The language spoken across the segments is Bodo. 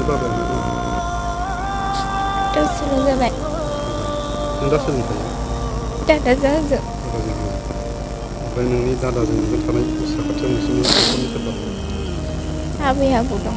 बाबाया मा दं? दसेल' जाबाय। नों दा सोरजों थायो? दादाजों। ओमफ्राय नोंनि दादाजों नोंजों थानाय साखाथियाव नोंसोरनि न'खरनि सोरबा दं? आबै आबौ दं।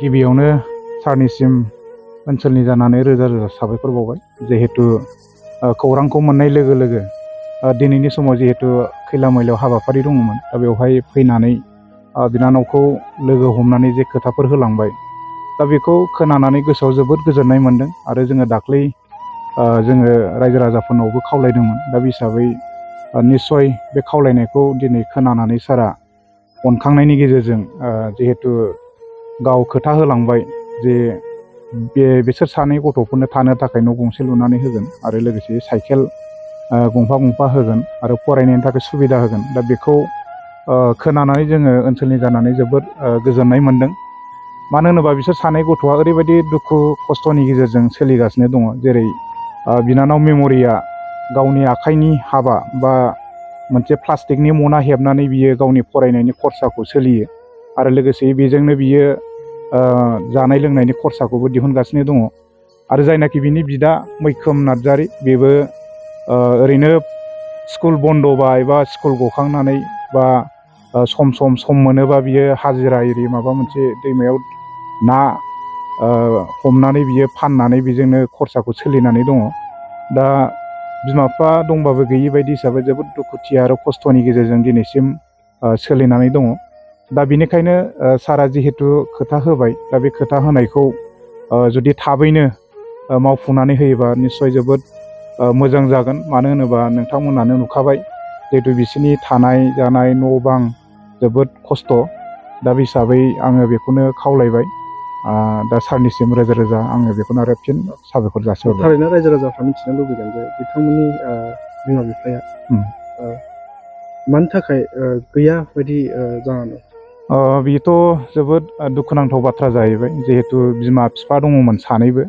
गिबियावनो सारनिसिम ओनसोलनि जानानै रोजा रोजा साबायखर बावबाय जिहेतु खौरांखौ मोननाय लोगो लोगो दिनैनि समाव जिहेतु खैला मैलायाव हाबाफारि दङमोन दा बेवहाय फैनानै बिनानावखौ लोगो हमनानै जे खोथाफोर होलांबाय दा बेखौ खोनानानै गोसोआव जोबोद गोजोननाय मोन्दों आरो जोङो दाख्लै जोङो रायजो राजाफोरनावबो खावलायदोंमोन दा बे हिसाबै निस्सय बे खावलायनायखौ दिनै खोनानानै सारा अनखांनायनि गेजेरजों जिहेतु गाव खोथा होलांबाय जे बिसोर सानै गथ'फोरनो थानो थाखाय न' गंसे लुनानै होगोन आरो लोगोसे साइकेल गंफा गंफा होगोन आरो फरायनायनि थाखाय सुबिदा होगोन दा बेखौ खोनानानै जोङो ओनसोलनि जानानै जोबोद गोजोननाय मोन्दों मानो होनोबा बिसोर सानै गथ'आ ओरैबायदि दुखु खस्थ'नि गेजेरजों सोलिगासिनो दङ जेरै बिनानाव मेम'रिया गावनि आखाइनि हाबा बा मोनसे प्लास्टिकनि मना हेबनानै बियो गावनि फरायनायनि खरसाखौ सोलियो आरो लोगोसे बेजोंनो बियो जानाय लोंनायनि खरसाखौबो दिहुनगासिनो दङ आरो जायनाखि बिनि बिदा मैखोम नार्जारि बेबो ओरैनो स्कुल बन्द'बा एबा स्कुल गखांनानै बा सम मोनोबा बियो हाजिरा एरि माबा मोनसे दैमायाव ना हमनानै बियो फाननानै बेजोंनो खरसाखौ सोलिनानै दङ दा बिमा बिफा दंबाबो गैयि बायदि हिसाबै जोबोद दुखुथिया आरो खस्थ'नि गेजेरजों दिनैसिम सोलिनानै दङ दा बेनिखायनो सारा जिहेतु खोथा होबाय दा बे खोथा होनायखौ जुदि थाबैनो मावफुंनानै होयोबा निस्सय जोबोद मोजां जागोन मानो होनोबा नोंथांमोनानो नुखाबाय जिहेतु बिसोरनि थानाय जानाय न' बां जोबोद खस्थ' दा बे हिसाबै आङो बेखौनो खावलायबाय दा सारनिसिम रोजा रोजा आङो बेखौनो आरो फिन साबायखर जासिहरबाय। थारैनो रायजो राजाफ्रा मिथिनो लुबैगोन जे बिथांमोननि बिमा बिफाया मानि थाखाय गैया बायदि जानानै बेथ' जोबोद दुखुनांथाव बाथ्रा जाहैबाय जिहेतु बिमा बिफा दङमोन सानैबो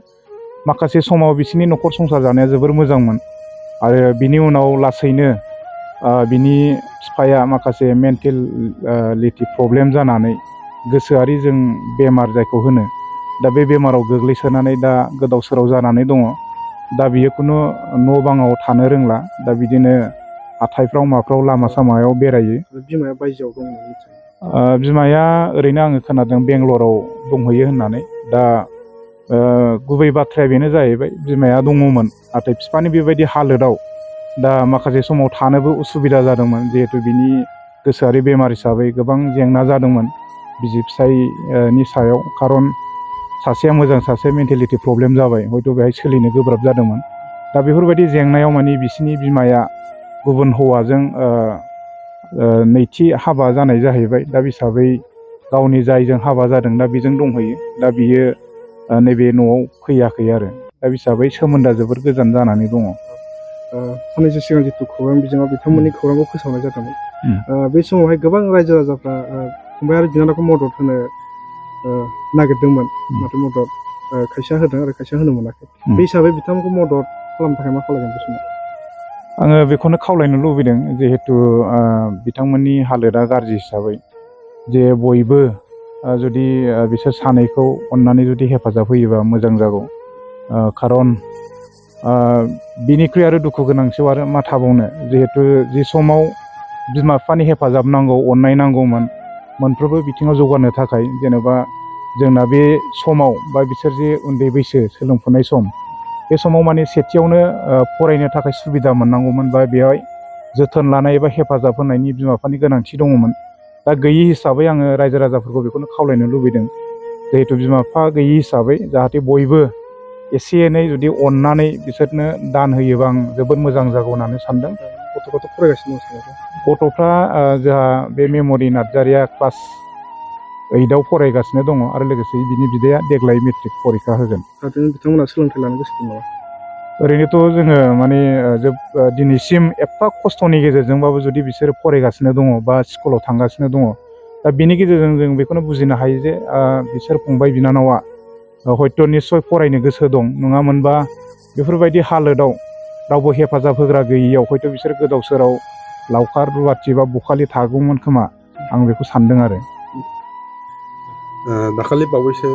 माखासे समाव बिसोरनि न'खर संसार जानाया जोबोर मोजांमोन आरो बिनि उनाव लासैनो बिनि बिफाया माखासे मेन्टेलिटि प्रब्लेम जानानै गोसोआरि जों बेमार जायखौ होनो दा बे बेमाराव गोग्लैसोनानै दा गोदाव सोराव जानानै दङ दा बियो खुनु न' बाङाव थानो रोंला दा बिदिनो हाथायफ्राव माफ्राव लामा सामायाव बेरायो। बिमाया बायजोआव दं होननानै मिथियो। बिमाया ओरैनो आङो खोनादों बेंगलराव दंहैयो होननानै दा गुबै बाथ्राया बेनो जाहैबाय बिमाया दङमोन नाथाय बिफानि बेबायदि हालोदाव दा माखासे समाव थानोबो उसुबिदा जादोंमोन जिहेतु बिनि गोसोआरि बेमार हिसाबै गोबां जेंना जादोंमोन बिसि फिसायनि सायाव खारन सासेया मोजां सासे मेन्टेलिटि प्रब्लेम जाबाय हयथ' बेहाय सोलिनो गोब्राब जादोंमोन दा बेफोरबायदि जेंनायाव माने बिसिनि बिमाया गुबुन हौवाजों नैथि हाबा जानाय जाहैबाय दा हिसाबै गावनि जायजों हाबा जादों दा बेजों दंहैयो दा बियो नैबे न'आव फैयाखै आरो दा हिसाबै सोमोन्दोआ जोबोर गोजान जानानै दङ। साननैसो सिगां जिथु खौरां बिजोङाव बिथांमोननि खौरांखौ फोसावनाय जादोंमोन बे समावहाय गोबां रायजो राजाफ्रा फंबाय आरो बिनानावखौ मदद होनो नागिरदोंमोन नाथाय मदद खायसेया होदों आरो खायसेया होनो मोनाखै बे हिसाबै बिथांमोनखौ मदद खालामनो थाखाय मा खालामगोन बे समाव? आङो बेखौनो खावलायनो लुबैदों जिहेतु बिथांमोननि हालोदा गाज्रि हिसाबै जे बयबो जुदि बिसोर सानैखौ अननानै जुदि हेफाजाब होयोबा मोजां जागौ खारन बिनिख्रुइ आरो दुखु गोनांसियाव आरो मा थाबावनो जिहेतु जि समाव बिमा बिफानि हेफाजाब नांगौ अननाय नांगौमोन मोनफ्रोमबो बिथिङाव जौगानो थाखाय जेनेबा जोंना बे समाव बा बिसोर जे उन्दै बैसो सोलोंफुनाय सम बे समाव माने सेथियावनो फरायनो थाखाय सुबिदा मोननांगौमोन बा बेवहाय जोथोन लानाय एबा हेफाजाब होनायनि बिमा बिफानि गोनांथि दङमोन। दा गैयि हिसाबै आङो रायजो राजाफोरखौ बेखौनो खावलायनो लुबैदों, जिहेथु बिमा बिफा गैयि हिसाबै जाहाथे बयबो एसे एनै जुदि अननानै बिसोरनो दान होयोबा आं जोबोद मोजां जागौ होननानै सानदों। गथ'फ्राथ' फरायगासिनो दं सार। गथ'फ्रा जोंहा बे मेम'रि नार्जारिया क्लास 8आव फरायगासिनो दङ आरो लोगोसे बिनि बिदाया देग्लाय मेट्रिक परीक्षा होगोन। बिथांमोना सोलोंथाइ लानो गोसो दं नामा? ओरैनोथ' जोङो माने दिनैसिम एफा खस्थ'नि गेजेरजोंबाबो जुदि बिसोरो फरायगासिनो दङ बा स्कुलाव थांगासिनो दङ, दा बेनि गेजेरजों जों बेखौनो बुजिनो हायो जे बिसोर फंबाय बिनानावा हयथ' निस्सय फरायनो गोसो दं, नङामोनबा बेफोरबायदि हालोदाव रावबो हेफाजाब होग्रा गैयियाव हयथ' बिसोर गोदाव सोराव लावखार रुवाथि बा बखालि थागौमोन खोमा, आं बेखौ सानदों आरो। दाखालि बावैसो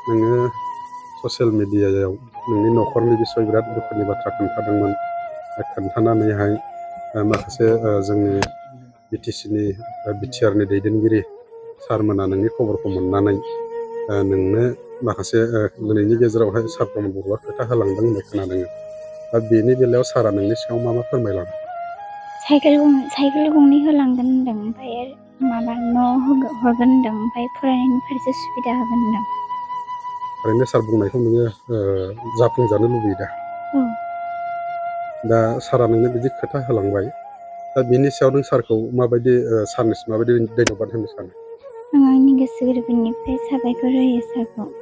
नोङो ससियेल मिडियायाव नोंनि न'खरनि बिसय बिराद दुखुनि बाथ्रा खोन्थादोंमोन। खोन्थानानैहाय माखासे जोंनि बिटिसिनि बिटिआरनि दैदेनगिरि सारमोना नोंनि खबरखौ मोननानै नोंनो माखासे दिनैनि गेजेरावहाय सार प्रमद बर'आ खोथा होलांदों होननाय खोनादों। दा बेनि बेलायाव सारा नोंनि सायाव मा फोरमायलांदों? साइकेल गंनै होलांगोन होनदों, ओमफ्राय माबा न' हरगोन होनदों, ओमफ्राय फरायनायनि फारसे सुबिदा होगोन होनदों। ओरैनो सार बुंनायखौ नोङो जाफुंजानो लुबैयो दा? दा सारा नोंनो बिदि खोथा होलांबाय, दा बिनि सायाव नों सारखौ माबायदि सारनिसिम माबायदि धन्यबाद होनो सानो? आं आंनि गोसो गोरबोनिफ्राय साबायखर होयो सारखौ।